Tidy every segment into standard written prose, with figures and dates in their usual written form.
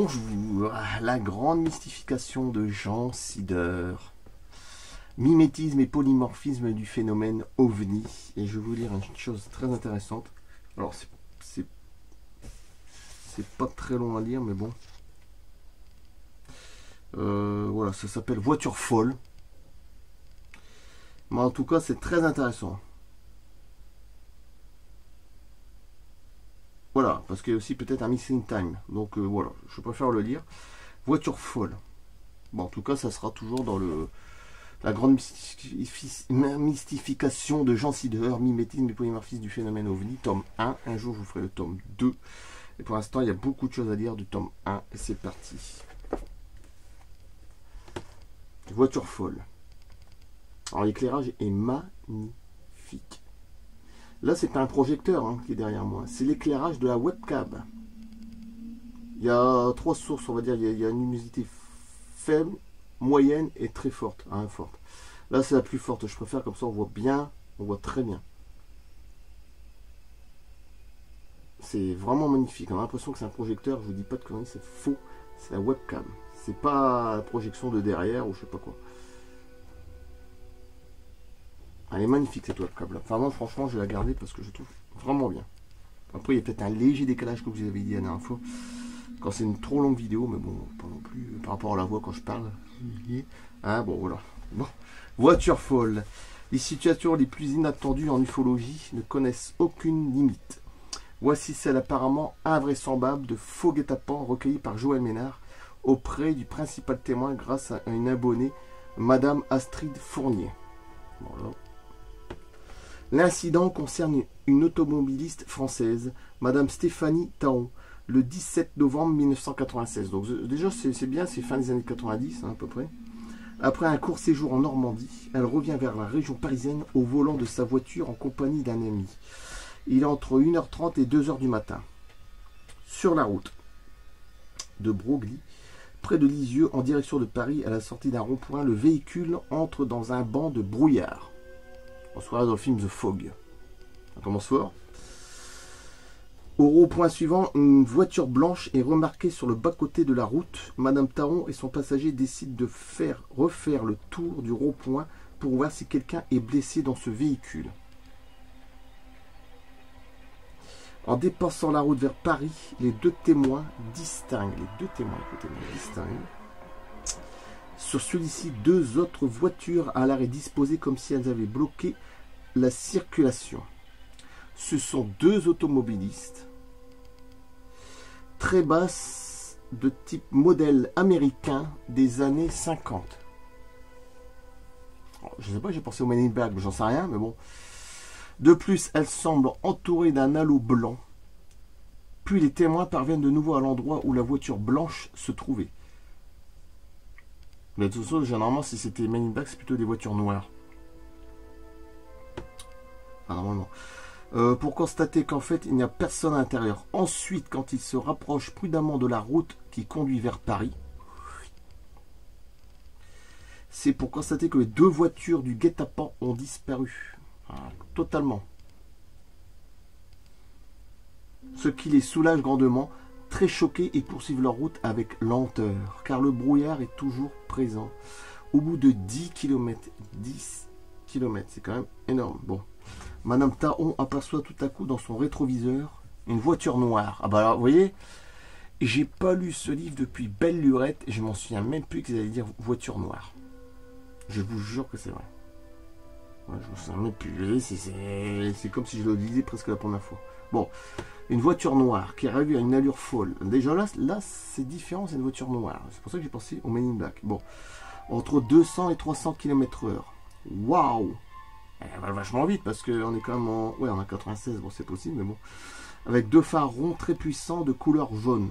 Bonjour, la grande mystification de Jean Sider. Mimétisme et polymorphisme du phénomène OVNI. Et je vais vous lire une chose très intéressante. Alors, c'est pas très long à lire, mais bon. Voilà, ça s'appelle Voiture folle. Mais en tout cas, c'est très intéressant. Voilà, parce qu'il y a aussi peut-être un missing time. Donc voilà, je préfère le lire. Voiture folle. Bon, en tout cas, ça sera toujours dans la grande mystification de Jean Sider, mimétisme et polymorphisme du phénomène OVNI, tome 1. Un jour, je vous ferai le tome 2. Et pour l'instant, il y a beaucoup de choses à lire du tome 1. Et c'est parti. Voiture folle. Alors, l'éclairage est magnifique. Là, c'est pas un projecteur qui est derrière moi. C'est l'éclairage de la webcam. Il y a 3 sources, on va dire. Il y a une luminosité faible, moyenne et très forte. Forte. Là, c'est la plus forte. Je préfère comme ça, on voit bien. On voit très bien. C'est vraiment magnifique. On a l'impression que c'est un projecteur. Je vous dis pas de conneries, c'est faux. C'est la webcam. C'est pas la projection de derrière ou je sais pas quoi. Elle est magnifique cette webcam là. Enfin moi franchement je vais la garder parce que je trouve vraiment bien. Après il y a peut-être un léger décalage comme je vous avais dit la dernière fois. Quand c'est une trop longue vidéo, mais bon, pas non plus par rapport à la voix quand je parle. Bon voilà. Bon. Voiture folle. Les situations les plus inattendues en ufologie ne connaissent aucune limite. Voici celle apparemment invraisemblable de faux guet-apens recueillis par Joël Ménard auprès du principal témoin grâce à une abonnée, Madame Astrid Fournier. Voilà. L'incident concerne une automobiliste française, Madame Stéphanie Taon, le 17 novembre 1996. Donc déjà c'est bien, c'est fin des années 90 à peu près. Après un court séjour en Normandie, elle revient vers la région parisienne au volant de sa voiture en compagnie d'un ami. Il est entre 1h30 et 2h du matin. Sur la route de Broglie, près de Lisieux, en direction de Paris, à la sortie d'un rond-point, le véhicule entre dans un banc de brouillard. On se croirait dans le film The Fog. Ça commence fort. Au rond-point suivant, une voiture blanche est remarquée sur le bas-côté de la route. Madame Taron et son passager décident de refaire le tour du rond-point pour voir si quelqu'un est blessé dans ce véhicule. En dépassant la route vers Paris, les deux témoins distinguent. Sur celui-ci, 2 autres voitures à l'arrêt disposées comme si elles avaient bloqué la circulation. Ce sont 2 automobilistes très basses de type modèle américain des années 50. Alors, je ne sais pas, j'ai pensé au Men in Black, mais j'en sais rien, mais bon. De plus, elles semblent entourées d'un halo blanc. Puis les témoins parviennent de nouveau à l'endroit où la voiture blanche se trouvait. Mais de toute façon, généralement, si c'était Men in Black, c'est plutôt des voitures noires. Enfin, normalement. Pour constater qu'en fait, il n'y a personne à l'intérieur. Ensuite, quand ils se rapprochent prudemment de la route qui conduit vers Paris, c'est pour constater que les 2 voitures du guet-apens ont disparu. Totalement. Ce qui les soulage grandement. Très choqués, et poursuivent leur route avec lenteur, car le brouillard est toujours présent. Au bout de 10 km, c'est quand même énorme. Bon, Madame Taon aperçoit tout à coup dans son rétroviseur une voiture noire. Ah bah alors, vous voyez, j'ai pas lu ce livre depuis belle lurette, et je m'en souviens même plus qu'ils allaient dire voiture noire. Je vous jure que c'est vrai. Ouais, je m'en souviens même plus. C'est comme si je le lisais presque la première fois. Bon. Une voiture noire qui arrive à une allure folle. Déjà là c'est différent, c'est une voiture noire. C'est pour ça que j'ai pensé au Men in Black. Bon, entre 200 et 300 km/h. Waouh! Elle va vachement vite parce qu'on est quand même en... Ouais, on a 96, bon c'est possible, mais bon. Avec 2 phares ronds très puissants de couleur jaune.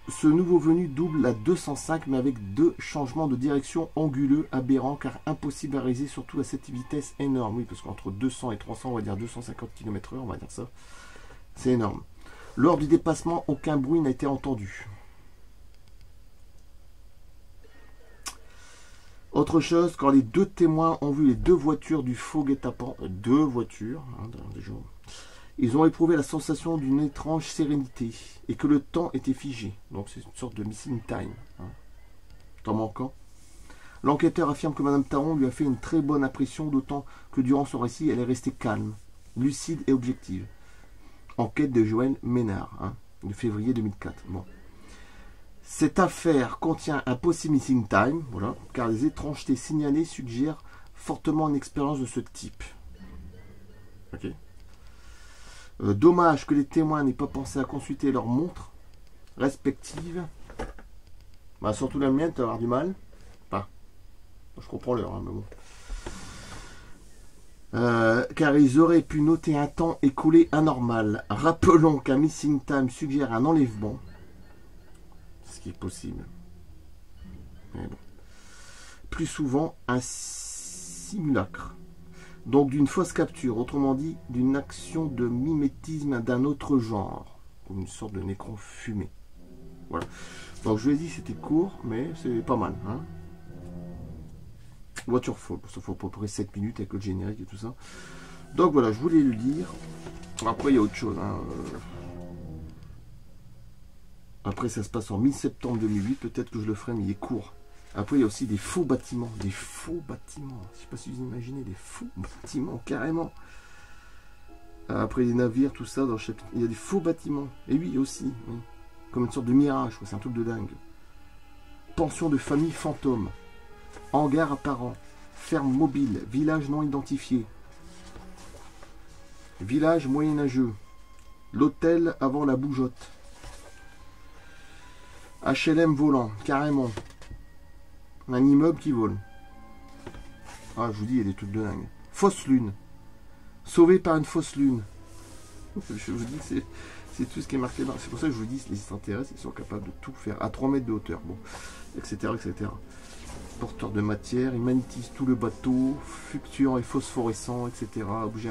Ce nouveau venu double la 205, mais avec 2 changements de direction anguleux, aberrants, car impossible à réaliser, surtout à cette vitesse énorme. Oui, parce qu'entre 200 et 300, on va dire 250 km/h, on va dire ça. C'est énorme. Lors du dépassement, aucun bruit n'a été entendu. Autre chose, quand les 2 témoins ont vu les 2 voitures du faux guet-apens, 2 voitures, déjà, Ils ont éprouvé la sensation d'une étrange sérénité et que le temps était figé. Donc c'est une sorte de missing time. Hein. Temps manquant. L'enquêteur affirme que Madame Taron lui a fait une très bonne impression, d'autant que durant son récit, elle est restée calme, lucide et objective. Enquête de Joël Ménard, hein, de février 2004. Bon. Cette affaire contient un possible missing time, voilà, car les étrangetés signalées suggèrent fortement une expérience de ce type. Ok. Dommage que les témoins n'aient pas pensé à consulter leurs montres respectives. Bah, surtout la mienne, tu vas avoir du mal. Enfin, je comprends l'heure, hein, mais bon. Car ils auraient pu noter un temps écoulé anormal. Rappelons qu'un missing time suggère un enlèvement. Ce qui est possible. Mais bon. Plus souvent, un simulacre. Donc d'une fausse capture, autrement dit, d'une action de mimétisme d'un autre genre. Comme une sorte de nécron fumé. Voilà. Donc je vous ai dit c'était court, mais c'est pas mal. Hein. Waterfall, ça fait à peu près 7 minutes avec le générique et tout ça. Donc voilà, je voulais le dire. Après il y a autre chose. Hein. Après ça se passe en mi-septembre 2008, peut-être que je le ferai, mais il est court. Après il y a aussi des faux bâtiments. Des faux bâtiments. Je ne sais pas si vous imaginez des faux bâtiments, carrément. Après les navires, tout ça, dans le chapitre. Il y a des faux bâtiments. Et oui, aussi. Oui. Comme une sorte de mirage, c'est un truc de dingue. Pension de famille fantôme. Hangar apparent. Ferme mobile. Village non identifié. Village moyenâgeux. L'hôtel avant la bougeotte. HLM volant, carrément. Un immeuble qui vole. Ah, je vous dis, il y a des trucs de dingue. Fausse lune. Sauvé par une fausse lune. Je vous dis, c'est tout ce qui est marqué là. C'est pour ça que je vous dis, les extraterrestres, ils sont capables de tout faire. À 3 mètres de hauteur, bon, etc., etc. Porteur de matière, ils magnétisent tout le bateau, fluctuant et phosphorescent, etc. Objet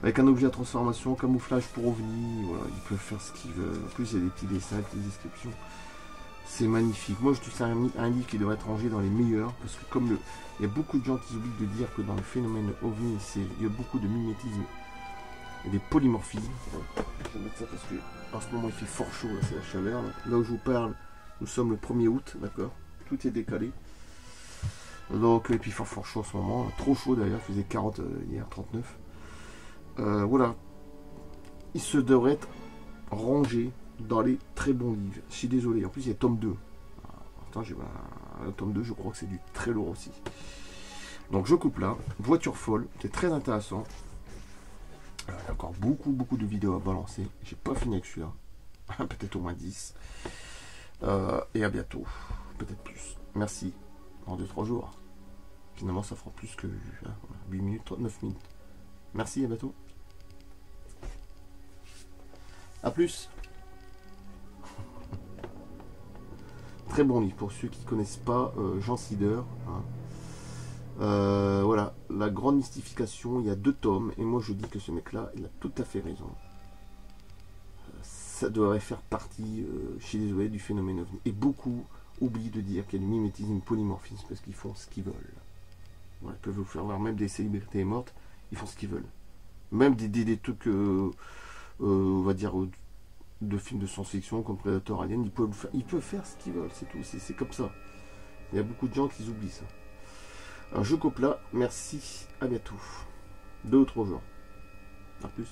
avec un objet à transformation, camouflage pour ovni, voilà, ils peuvent faire ce qu'ils veulent. En plus, il y a des petits dessins, des petites descriptions. C'est magnifique. Moi, je trouve que c'est un livre qui devrait être rangé dans les meilleurs, parce que comme il y a beaucoup de gens qui oublient de dire que dans le phénomène ovni, il y a beaucoup de mimétisme et des polymorphismes. Je vais mettre ça parce que en ce moment, il fait fort chaud, c'est la chaleur. Là où je vous parle, nous sommes le 1er août, d'accord. Tout est décalé. Donc, et puis fort chaud en ce moment. Trop chaud d'ailleurs, il faisait 40 hier, 39. Voilà. Il se devrait être rangé dans les très bons livres. Je suis désolé. En plus, il y a tome 2. Attends, j'ai un tome 2, je crois que c'est du très lourd aussi. Donc, je coupe là. Voiture folle. C'est très intéressant. Il y a encore beaucoup de vidéos à balancer. J'ai pas fini avec celui-là. Peut-être au moins 10. Et à bientôt. Peut-être plus. Merci. Dans 2-3 jours. Finalement, ça fera plus que 8 minutes, 9 minutes. Merci, à bientôt. A plus. Très bon livre pour ceux qui ne connaissent pas Jean Sider. Hein. Voilà, la grande mystification, il y a 2 tomes, et moi je dis que ce mec-là, il a tout à fait raison. Ça devrait faire partie chez les OE du phénomène ovni. Et beaucoup oublient de dire qu'il y a du mimétisme, du polymorphisme, parce qu'ils font ce qu'ils veulent. Voilà, ils peuvent vous faire voir même des célébrités mortes, ils font ce qu'ils veulent. Même des trucs, on va dire, de films de science-fiction comme Predator, Alien, ils peuvent faire ce qu'ils veulent, c'est tout, c'est comme ça. Il y a beaucoup de gens qui oublient ça. Alors je coupe là, merci, à bientôt. 2 ou 3 jours. A plus.